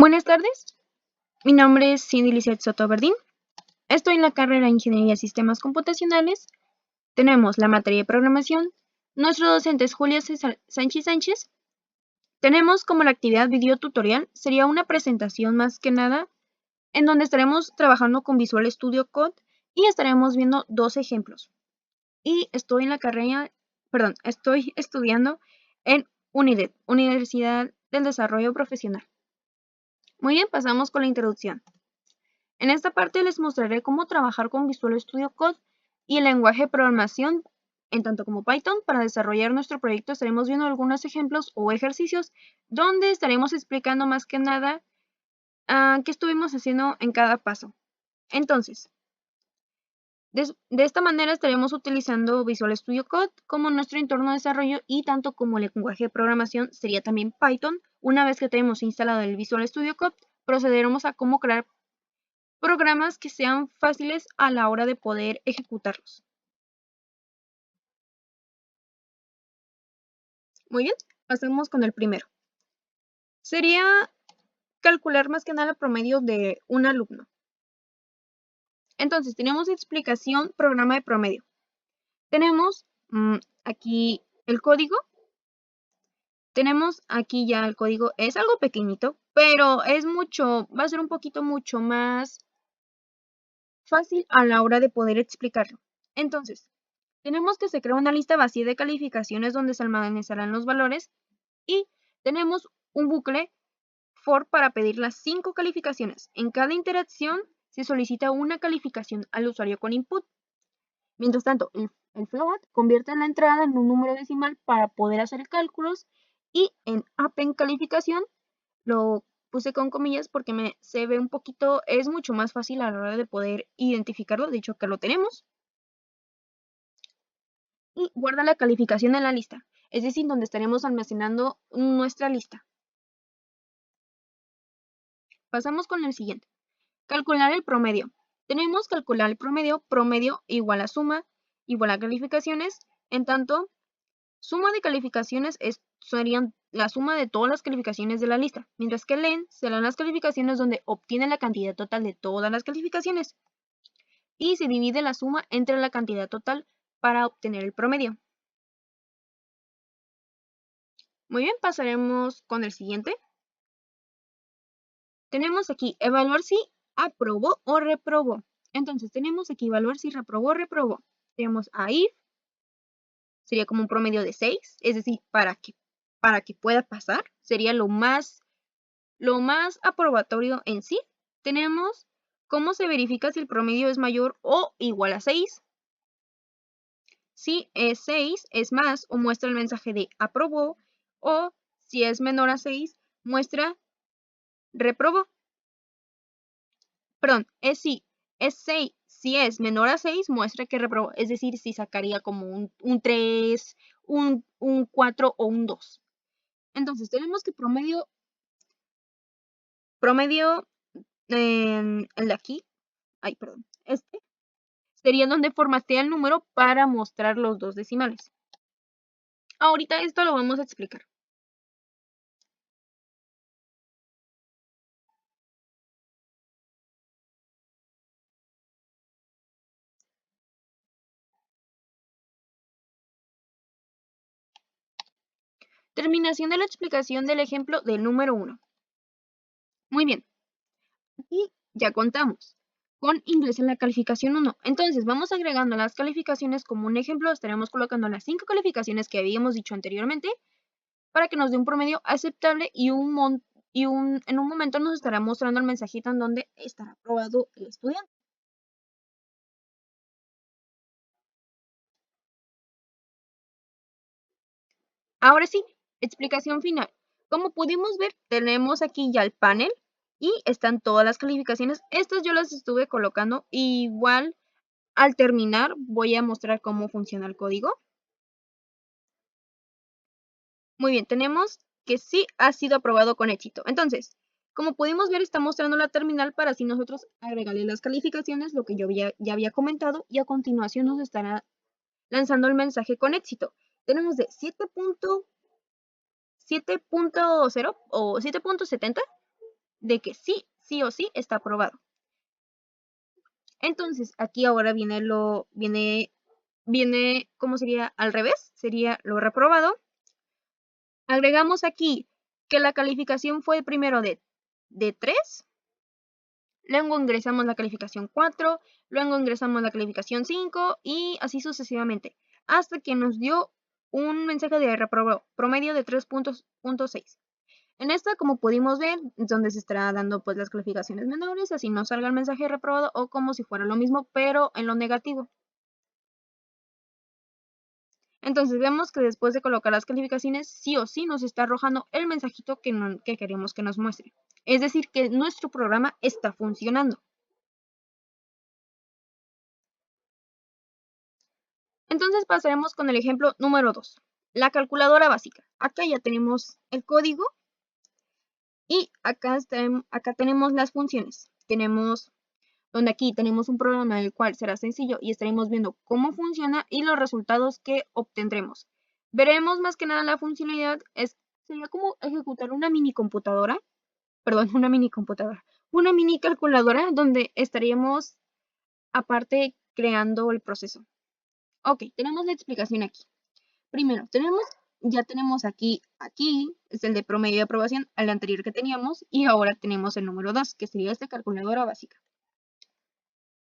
Buenas tardes, mi nombre es Cindy Lizeth Soto Verdín. Estoy en la carrera de Ingeniería de Sistemas Computacionales. Tenemos la materia de programación. Nuestro docente es Julia Sánchez Sánchez. Tenemos como la actividad video tutorial, sería una presentación más que nada, en donde estaremos trabajando con Visual Studio Code y estaremos viendo dos ejemplos. Y estoy estudiando en UNIDEP, Universidad del Desarrollo Profesional. Muy bien, pasamos con la introducción. En esta parte les mostraré cómo trabajar con Visual Studio Code y el lenguaje de programación en tanto como Python. Para desarrollar nuestro proyecto estaremos viendo algunos ejemplos o ejercicios donde estaremos explicando más que nada qué estuvimos haciendo en cada paso. Entonces, de esta manera estaremos utilizando Visual Studio Code como nuestro entorno de desarrollo y tanto como el lenguaje de programación sería también Python. Una vez que tenemos instalado el Visual Studio Code, procederemos a cómo crear programas que sean fáciles a la hora de poder ejecutarlos. Muy bien, pasemos con el primero. Sería calcular más que nada el promedio de un alumno. Entonces, tenemos explicación, programa de promedio. Tenemos aquí el código. Tenemos aquí ya el código. Es algo pequeñito, pero va a ser un poquito mucho más fácil a la hora de poder explicarlo. Entonces, tenemos que se crea una lista vacía de calificaciones donde se almacenarán los valores y tenemos un bucle for para pedir las 5 calificaciones. En cada interacción se solicita una calificación al usuario con input. Mientras tanto, el float convierte la entrada en un número decimal para poder hacer cálculos y en append calificación lo puse con comillas porque se ve un poquito, es mucho más fácil a la hora de poder identificarlo, de hecho que lo tenemos. Y guarda la calificación en la lista, es decir, donde estaremos almacenando nuestra lista. Pasamos con el siguiente. Calcular el promedio. Tenemos calcular el promedio igual a suma, igual a calificaciones. En tanto, suma de calificaciones serían la suma de todas las calificaciones de la lista, mientras que len serán las calificaciones donde obtiene la cantidad total de todas las calificaciones. Y se divide la suma entre la cantidad total para obtener el promedio. Muy bien, pasaremos con el siguiente. Tenemos aquí evaluar si aprobó o reprobó. Entonces tenemos aquí evaluar si reprobó o reprobó. Tenemos a if, sería como un promedio de 6, es decir, para que pueda pasar, sería lo más aprobatorio en sí. Tenemos cómo se verifica si el promedio es mayor o igual a 6. Si es 6, es más o muestra el mensaje de aprobó, o si es menor a 6, muestra reprobó. Perdón, si es menor a 6, muestra que reprobó. Es decir, si sacaría como un 3, un 4 o un 2. Entonces, tenemos que promedio el de aquí, sería donde formatea el número para mostrar los dos decimales. Ahorita esto lo vamos a explicar. Terminación de la explicación del ejemplo del número 1. Muy bien. Aquí ya contamos con inglés en la calificación 1. Entonces vamos agregando las calificaciones como un ejemplo. Estaremos colocando las 5 calificaciones que habíamos dicho anteriormente para que nos dé un promedio aceptable y en un momento nos estará mostrando el mensajito en donde estará aprobado el estudiante. Ahora sí, explicación final. Como pudimos ver, tenemos aquí ya el panel y están todas las calificaciones. Estas yo las estuve colocando. Igual al terminar voy a mostrar cómo funciona el código. Muy bien, tenemos que sí ha sido aprobado con éxito. Entonces, como pudimos ver, está mostrando la terminal para así nosotros agregarle las calificaciones, lo que yo ya había comentado, y a continuación nos estará lanzando el mensaje con éxito. Tenemos de 7.0 o 7.70 de que sí o sí está aprobado. Entonces, aquí ahora viene, ¿cómo sería? Al revés, sería lo reprobado. Agregamos aquí que la calificación fue primero de 3, luego ingresamos la calificación 4, luego ingresamos la calificación 5 y así sucesivamente, hasta que nos dio un mensaje de reprobado, promedio de 3.6. En esta, como pudimos ver, es donde se estará dando pues las calificaciones menores, así no salga el mensaje de reprobado o como si fuera lo mismo, pero en lo negativo. Entonces vemos que después de colocar las calificaciones, sí o sí nos está arrojando el mensajito que queremos que nos muestre. Es decir, que nuestro programa está funcionando. Entonces pasaremos con el ejemplo número 2, la calculadora básica. Acá ya tenemos el código y acá tenemos las funciones. Donde aquí tenemos un programa el cual será sencillo y estaremos viendo cómo funciona y los resultados que obtendremos. Veremos más que nada la funcionalidad, sería como ejecutar una mini computadora, una mini calculadora donde estaríamos aparte creando el proceso. Ok, tenemos la explicación aquí. Primero, ya tenemos aquí es el de promedio de aprobación, al anterior que teníamos, y ahora tenemos el número 2, que sería esta calculadora básica.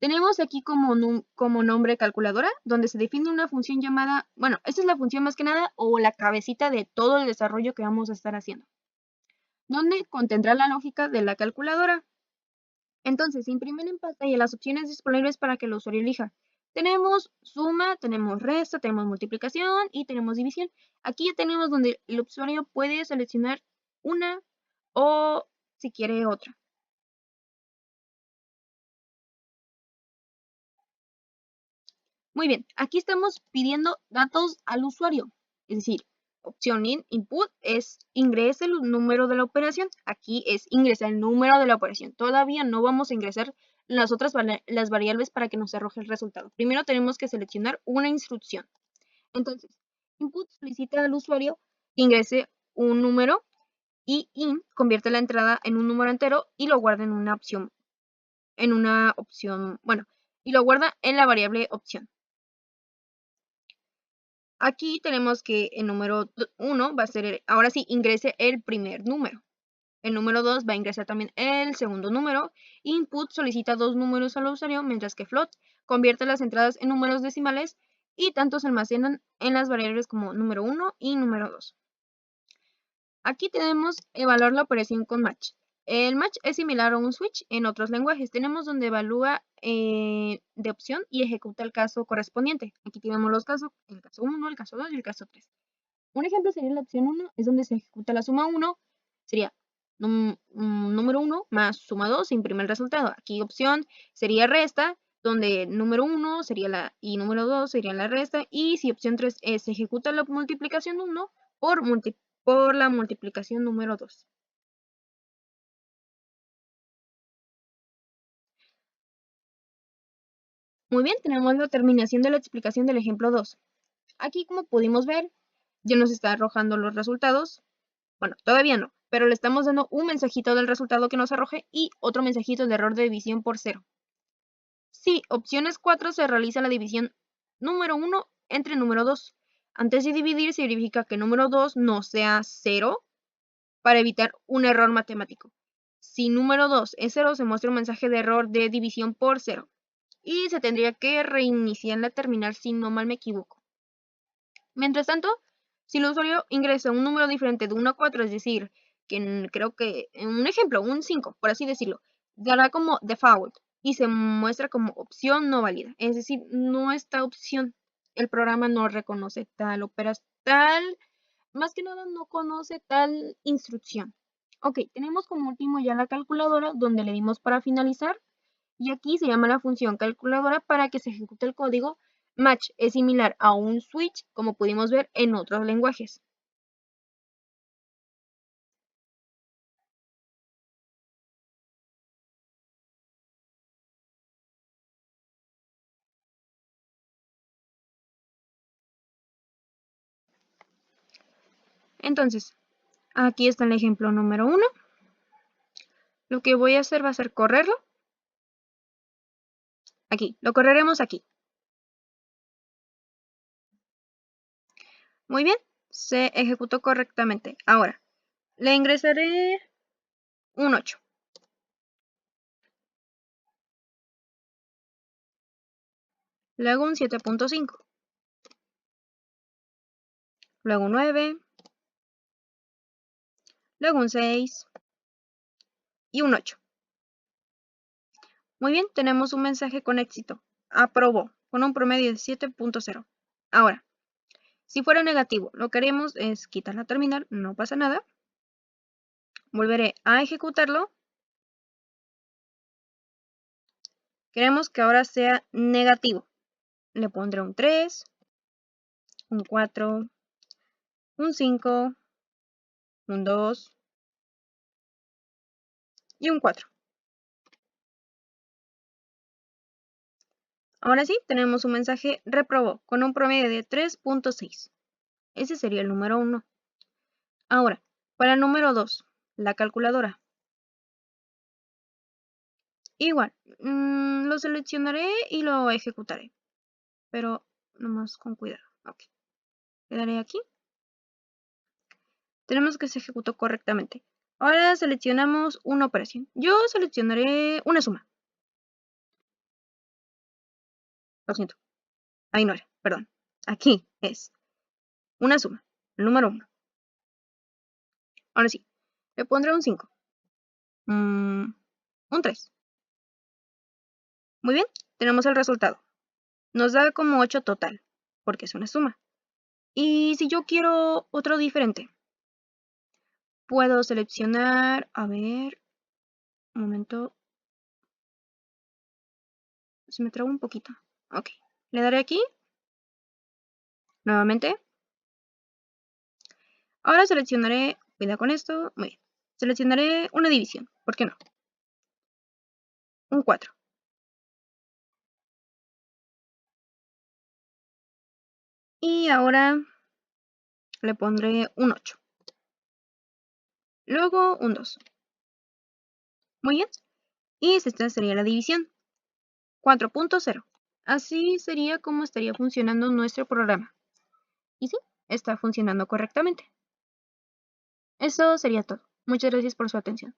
Tenemos aquí como nombre calculadora, donde se define una función llamada, bueno, esta es la función más que nada, o la cabecita de todo el desarrollo que vamos a estar haciendo, donde contendrá la lógica de la calculadora. Entonces, se imprimen en pantalla las opciones disponibles para que el usuario elija. Tenemos suma, tenemos resta, tenemos multiplicación y tenemos división. Aquí ya tenemos donde el usuario puede seleccionar una o si quiere otra. Muy bien, aquí estamos pidiendo datos al usuario, es decir, opción input es ingrese el número de la operación. Aquí es ingresar el número de la operación. Todavía no vamos a ingresar las variables para que nos arroje el resultado. Primero tenemos que seleccionar una instrucción. Entonces, input solicita al usuario que ingrese un número y in convierte la entrada en un número entero y lo guarda bueno, y lo guarda en la variable opción. Aquí tenemos que el número 1 va a ser, ahora sí, ingrese el primer número. El número 2 va a ingresar también el segundo número. Input solicita 2 números al usuario, mientras que float convierte las entradas en números decimales y tanto se almacenan en las variables como número 1 y número 2. Aquí tenemos evaluar la operación con match. El match es similar a un switch en otros lenguajes. Tenemos donde evalúa de opción y ejecuta el caso correspondiente. Aquí tenemos los casos, el caso 1, el caso 2 y el caso 3. Un ejemplo sería la opción 1, es donde se ejecuta la suma 1, sería número 1 más suma 2, se imprime el resultado. Aquí opción sería resta, donde número 1 sería y número 2 sería la resta, y si opción 3 se ejecuta la multiplicación 1 por la multiplicación número 2. Muy bien, tenemos la terminación de la explicación del ejemplo 2. Aquí, como pudimos ver, ya nos está arrojando los resultados. Bueno, todavía no, pero le estamos dando un mensajito del resultado que nos arroje y otro mensajito de error de división por 0. Si opciones 4 se realiza la división número 1 entre número 2. Antes de dividir se verifica que número 2 no sea 0 para evitar un error matemático. Si número 2 es 0, se muestra un mensaje de error de división por 0. Y se tendría que reiniciar la terminal si no mal me equivoco. Mientras tanto, si el usuario ingresa un número diferente de 1 a 4, es decir, que creo que, un ejemplo, un 5, por así decirlo, dará como default y se muestra como opción no válida. Es decir, no está opción. El programa no reconoce tal más que nada no conoce tal instrucción. Ok, tenemos como último ya la calculadora donde le dimos para finalizar y aquí se llama la función calculadora para que se ejecute el código. Match es similar a un switch, como pudimos ver en otros lenguajes. Entonces, aquí está el ejemplo número 1. lo que voy a hacer va a ser correrlo. Aquí, lo correremos aquí. Muy bien, se ejecutó correctamente. Ahora, le ingresaré un 8. Le hago un 7.5. Luego un 9. Luego un 6. Y un 8. Muy bien, tenemos un mensaje con éxito. Aprobó, con un promedio de 7.0. Ahora, si fuera negativo, lo que haremos es quitar la terminal, no pasa nada. Volveré a ejecutarlo. Queremos que ahora sea negativo. Le pondré un 3, un 4, un 5, un 2 y un 4. Ahora sí, tenemos un mensaje reprobó con un promedio de 3.6. Ese sería el número 1. Ahora, para el número 2, la calculadora. Igual, lo seleccionaré y lo ejecutaré, pero nomás con cuidado. Ok, le daré aquí. Tenemos que se ejecutó correctamente. Ahora seleccionamos una operación. Yo seleccionaré una suma. Lo siento. Ahí no era, perdón. Aquí es una suma, el número 1. Ahora sí, le pondré un 5. Un 3. Muy bien, tenemos el resultado. Nos da como 8 total, porque es una suma. Y si yo quiero otro diferente, puedo seleccionar, a ver, un momento, se me traba un poquito. Ok, le daré aquí, nuevamente. Ahora seleccionaré, cuidado con esto, muy bien. Seleccionaré una división, ¿por qué no? Un 4. Y ahora le pondré un 8. Luego un 2. Muy bien. Y esta sería la división. 4.0. Así sería como estaría funcionando nuestro programa. Y sí, está funcionando correctamente. Eso sería todo. Muchas gracias por su atención.